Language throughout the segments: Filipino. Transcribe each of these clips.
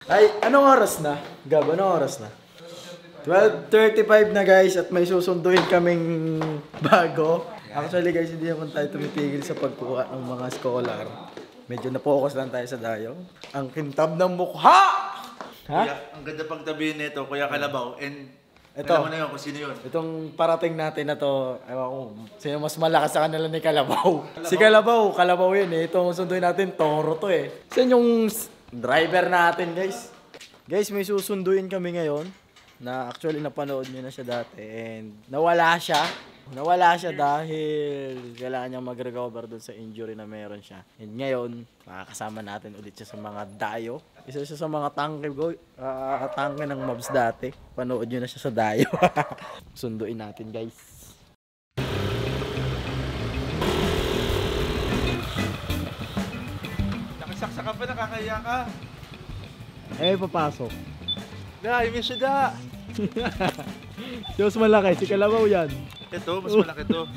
Ay, anong oras na? Gab, anong oras na? 12:35 na guys at may susunduin kaming bago. Actually guys, hindi naman tayo tumitigil sa pagkuha ng mga scholar. Medyo na-focus lang tayo sa dayo. Ang kintab ng mukha! Ha? Kuya, ang ganda pagtabihin nito, Kuya Kalabaw. And Ito. alam mo na yun kung sino yun. Itong parating natin na to, ewan ko, sino mas malakas sa kanila ni Kalabaw? Si Kalabaw yun eh. Itong sunduin natin, Toro to eh. Saan yung driver natin guys? Guys, may susunduin kami ngayon na actually napanood nyo na siya dati and nawala siya. Nawala siya dahil kailangan niyang mag-recover doon sa injury na meron siya. And ngayon, makakasama natin ulit siya sa mga dayo. Isa siya sa mga tangke ng mobs dati. Panood nyo na siya sa dayo. Sunduin natin guys. Nakasaksa ka pa, nakakaya ka. Eh, papasok. Da, I miss you, da. Diyos malaki, si Kalabaw yan. Ito, mas malaki to.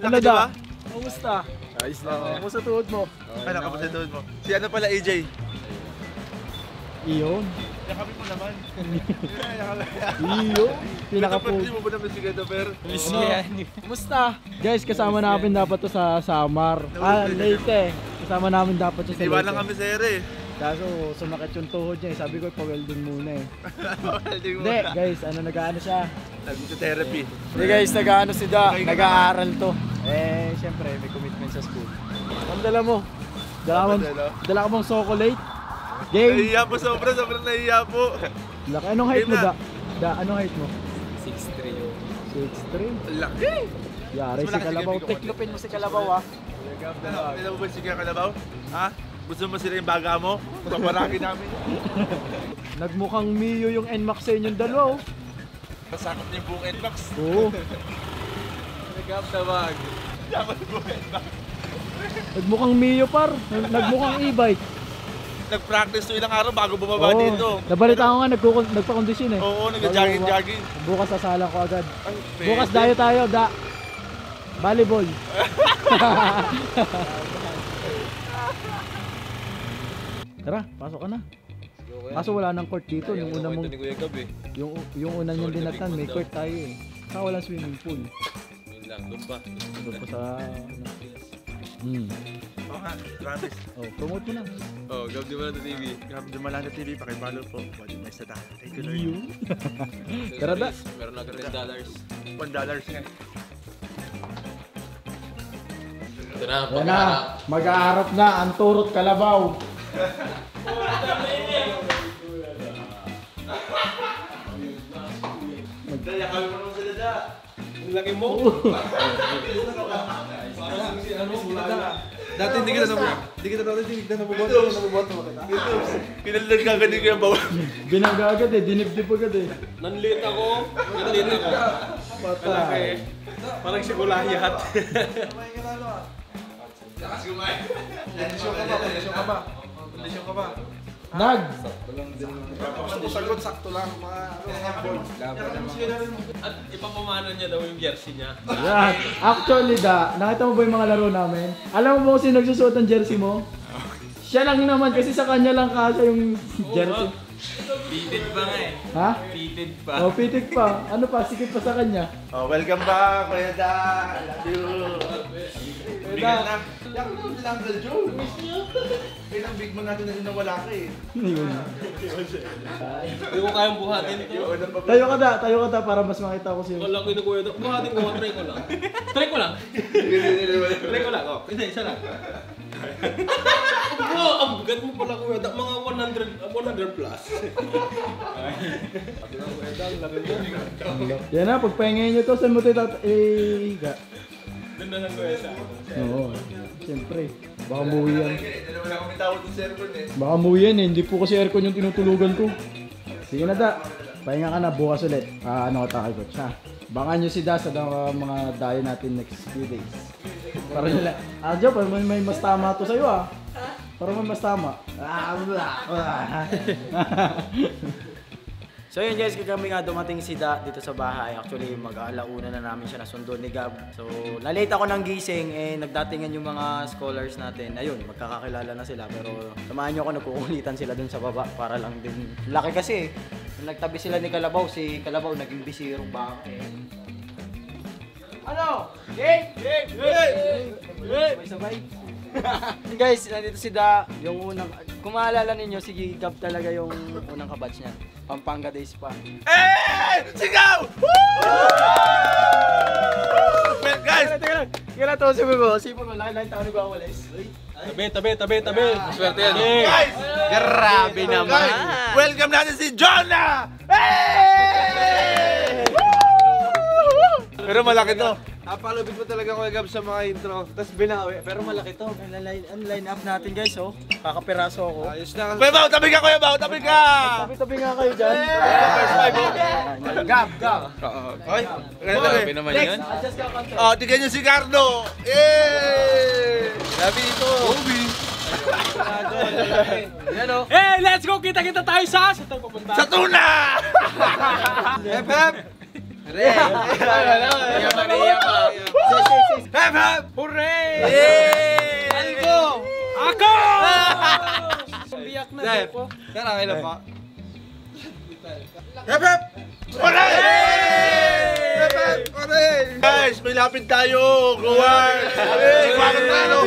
Ano Laki da? ba? Kumusta? Ayos lang. Kumusta tuhod mo? Ay, nakapasitood mo. Si ano pala, AJ? Iyon. Yakapin mo naman. Iyon. Pinaka-po. Hindi mo ba naman si Christopher? Kumusta? Guys, kasama namin dapat to sa Samar. Leyte. Kasama namin dapat to sa Iwan lang Leyte. kami sa ere. Kaso sumakit yung tuhod niya eh. Sabi ko pa-welding muna eh. Welding mo. Hindi guys, nag-aano siya. Nag-therapy. Hindi guys, nag-aano si Da. Nag-aaral to. Eh, syempre may commitment sa school. Ang dala mo? Dala ka mong chocolate? Game! Nahiya po, sobrang nahiya po. Laki. Anong height mo Game Da? Da, anong height mo? 6'3 yun. 6'3"? Laki! Yari si Malaki Kalabaw. si Gabi ko. Tiklopin mo si Kalabaw ah. Alam mo ba si Kuya Kalabaw? Ha? Gusto mo sila yung baga mo? Paparaki namin. Nagmukhang Mio yung NMAX sa inyong dalawa oh. Masakot niya yung buong NMAX. Oo. Nag-up na bag. Dapat buong NMAX. Nagmukhang Mio par. Nagmukhang e-bike. Nag-practice to ilang araw bago bumaba dito. Nabalita ko nga nagpa-kondisyon eh. Oo, nag-jogging. Bukas sasala ko agad. Ay, Bukas pwede. tayo Da. Volleyball. Tara, pasok ka na. Kaso wala nang court dito. Yung una mong, ni Kuya Gab eh. yung una niyong dinatan, may court tayo eh. Saka walang swimming pool. Yun lang, doon pa. Doon pa sa... Oo nga, promise. Oh, promote mo na. Oh, Gab di ba na TV? Grabe, Dumalanda TV, pakipollow po. Body nice na tayo. Thank you, Lord. Yun. Tara da. Meron agad $10. $1 nga. Ito na, Yan na, mag-aarap na ang Turot Kalabaw. Daya kami mo naman sila da. Ang laki mo. Dati hindi kita nabubuhat mo kita. Kinalag ka ganun ko yung bawal. Binangga agad eh, dinibdib agad eh. Nanlit ako. Nanlit ako. Patay. Parang si Gulayat. Kondisyon ka ba? Nag! Sagot sakto lang mga At ipapamana niya daw yung jersey niya. Yan. Actually Da, nakita mo ba yung mga laro namin? Alam mo ba kung sino nagsusuot ng jersey mo? Siya lang naman kasi sa kanya lang kasya yung jersey. Fitted pa nga eh. Ha? Fitted pa. Oh, pitik pa. Ano pa? Sikip pa sa kanya. Oh, welcome back, Kuya Da. Love you. Bigat na. Yak mo lang, Uncle Joe. Miss niyo. Ilang big man natin na nawala ka eh. Yun. Hindi ko kayang buhatin ito. Tayo ka da para mas makita ko siya. Wala ko yung Kuya Gab. Buhatin ko, try ko lang. Try ko lang. Try ko lang. Oh, isa lang. Oh, ang bigat mo pala Kuya Gab. Mga 100 plus. Yan na, pagpahingin nyo to, saan mo ito higa? Ganda ng Kuya Gab. Oo, siyempre. Baka muwi yan. Wala kami tawag ng cellphone eh. Baka muwi yan eh, hindi po kasi aircon yung tinutulugan ko. Sige na Da, pahinga ka na, bukas ulit. Ano ka takay coach ha? Baka nyo si Da sa mga dayo natin next few days. Para nila, Joe, parang may mas tama to sa'yo ah. Parang may mas tama. So yun guys, kami nga dumating si Da dito sa bahay. Actually, mag-alauna na namin siya nasundo ni Gab. So, na-late ako ng gising eh, nagdatingan yung mga scholars natin. Ayun, magkakakilala na sila. Pero samahan nyo ako, nagkukulitan sila dun sa baba para lang din. Laki kasi eh. Nagtabi sila ni Kalabaw, si Kalabaw naging bisirong baka eh. Ano? Game! Sabay-sabay. Guys, nandito si Da, yung unang, kung maalala ninyo, si Gab talaga yung unang kabatch niya. Pampanga Days pa. Eh! Sigaw! Well, guys! Teka lang. To, sipon mo, lahat taon nagwawalis. Tabi. Swerte yan. Guys! Grabe naman. Guys, welcome natin si Jonah! Hey! Pero malaki to. Napalubig mo talaga Kuya Gab sa mga intro. Tapos binawi. Pero malaki to. Ang line up natin guys, oh. Kakapiraso ako. Ayos na. Kuya Bao, tabi ka Kuya Bao, tabi ka! Tabi-tabi nga kayo dyan. First five, Gab. Oy, Grabe naman yun. Adjust ka konti. oh, tignan nyo si Carlo! Eh! Grabe ito. Obi! Yan o. Hey, let's go! Kita-kita tayo sa tayo pupunta. Sa tuna! Hep hep. Hep hep! Hooray! Yay! Algo. Ako! Biyak na Hep. po. Yan ang ilan pa. Hep hep! Oray! Hep hep! Oray! Guys, may lapid tayo! Gawar! Hey! Bakit tayo?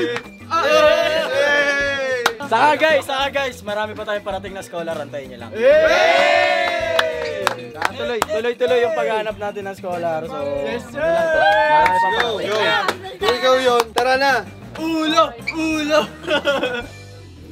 Saka guys, marami pa tayong parating na scholar, antayin nyo lang. Tuloy yung paghanap natin ng scholar. So, yes sir! Marami pa parating. Ikaw yun. Tara na. Ulo!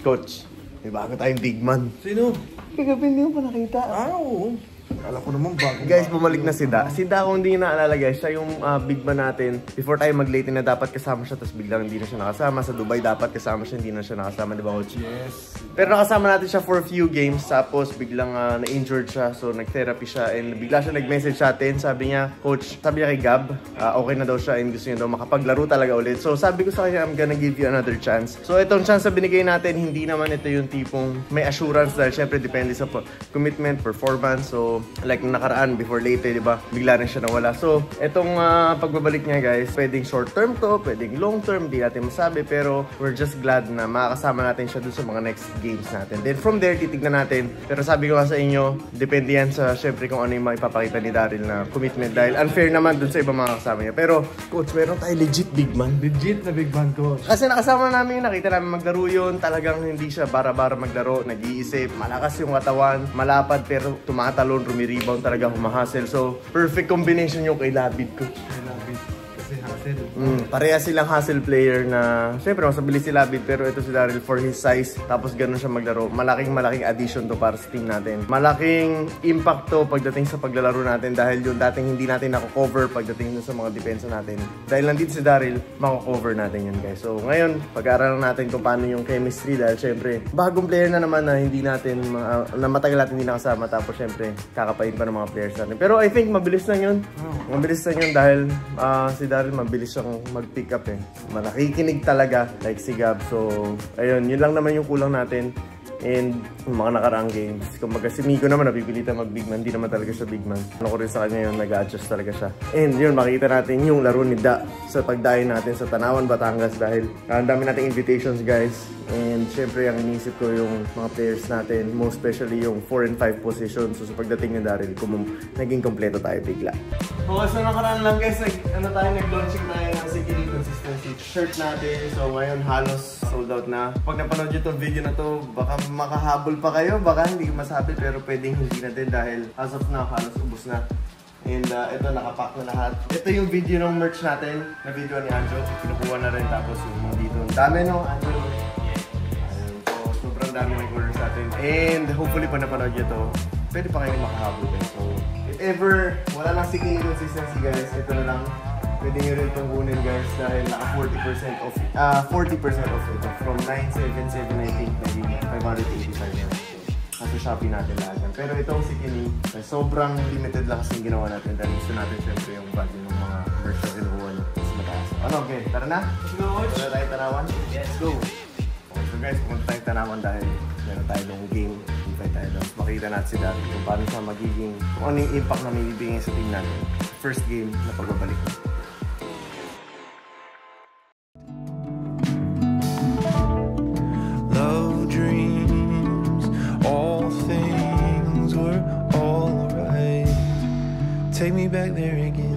Coach, may bago tayong big man. Sino? Kagabi hindi mo pa nakita. Oo. Alam ko naman bago. Guys, bumalik na si Da. Si Da, kung hindi naalala guys, siya yung big man natin. Before tayo mag-late na dapat kasama siya, tapos biglang hindi na siya nakasama. Sa Dubai dapat kasama siya, hindi na siya nakasama, di ba Coach? Yes. Pero nakasama natin siya for a few games, tapos biglang na-injured siya. So nag-therapy siya and bigla siya nag-message sa atin. Sabi niya, Coach, sabi niya kay Gab, okay na daw siya and gusto niya daw makapaglaro talaga ulit. So sabi ko sa kanya, I'm gonna give you another chance. So itong chance na binigay natin, hindi naman ito yung tipong may assurance dahil syempre depende sa commitment, performance. So like nung nakaraan before late, di ba? Bigla rin siya nawala. So itong pagbabalik niya guys, pwedeng short term to, pwedeng long term, di natin masabi. Pero we're just glad na makakasama natin siya dun sa mga next games natin. Then from there, titignan natin. Pero sabi ko nga sa inyo, depende yan sa syempre kung ano yung maipapakita ni Daryl na commitment. Dahil unfair naman dun sa ibang mga kasama niya. Pero coach, meron tayo legit big man. Legit na big man coach. Kasi nakasama namin yun, nakita namin maglaro yun. Talagang hindi siya bara-bara maglaro, nag-iisip. Malakas yung katawan, malapad pero tumatalon, rumirebound, talaga humahasel. So, perfect combination yung kay Labid ko. Kasi hassle. Pareha silang hustle player na syempre mas mabilis si Labid pero ito si Daryl for his size tapos ganun siya maglaro. Malaking addition to para sa team natin. Malaking impact to pagdating sa paglalaro natin dahil yung dating hindi natin nako-cover pagdating sa mga depensa natin. Dahil nandito si Daryl, mako-cover natin yun guys. So ngayon, pag-aaralan natin kung paano yung chemistry dahil syempre bagong player na naman na hindi natin na matagal natin hindi nakasama tapos syempre kakapain pa ng mga players natin. Pero I think mabilis lang yun. Mabilis lang yun dahil si Daryl mabilis siyang mag-pick up eh. Nakikinig talaga like si Gab. So, ayun, yun lang naman yung kulang natin. And mga nakaraang games. Kung si Miko naman napipilitan mag-big man, hindi naman talaga siya big man. Ano ko rin sa kanya yun, nag-adjust talaga siya. And yun, makikita natin yung laro ni Da sa pagdayo natin sa Tanawan, Batangas dahil ang dami nating invitations guys. And syempre, ang inisip ko yung mga players natin, most especially yung 4 and 5 positions. So sa pagdating ni Daryl, naging kompleto tayo bigla. Okay, so nakaraan lang guys, nag-launching tayo ng Sikili Consistency shirt natin. So ngayon halos sold out na. Pag napanood nyo itong video na to, baka makahabol pa kayo, baka hindi ko masabi pero pwedeng hindi na din dahil as of now halos ubos na. And ito, nakapack na lahat. Ito yung video ng merch natin, na video ni Anjo. Kinukuha na rin tapos yung mga dito. Dami no, Anjo. Ayun, so sobrang dami ng colors natin. And hopefully pag napanood nyo to, pwede pa kayong makahabol guys. So if ever wala lang Sikili Consistency guys, ito na lang. Pwede nyo rin itong kunin guys dahil naka 40% off. 40% off ito. From 977 I think naging 585 na. Nasa Shopee natin lahat yan. Pero itong Sikili, sobrang limited lang kasi ginawa natin dahil gusto natin syempre yung value ng mga merch na kinukuha nyo. Mas mataas. Ano, okay? Tara na? Let's go! Tara tayo Tanawan? Let's go! Okay, so guys, pumunta tayong Tanawan dahil meron tayo ng game mag-qualify tayo. Tapos makita natin si Daryl kung paano siya magiging, kung ano yung impact na may bibigay sa team natin. First game na pagbabalik na. Love dreams, all things were alright. Take me back there again.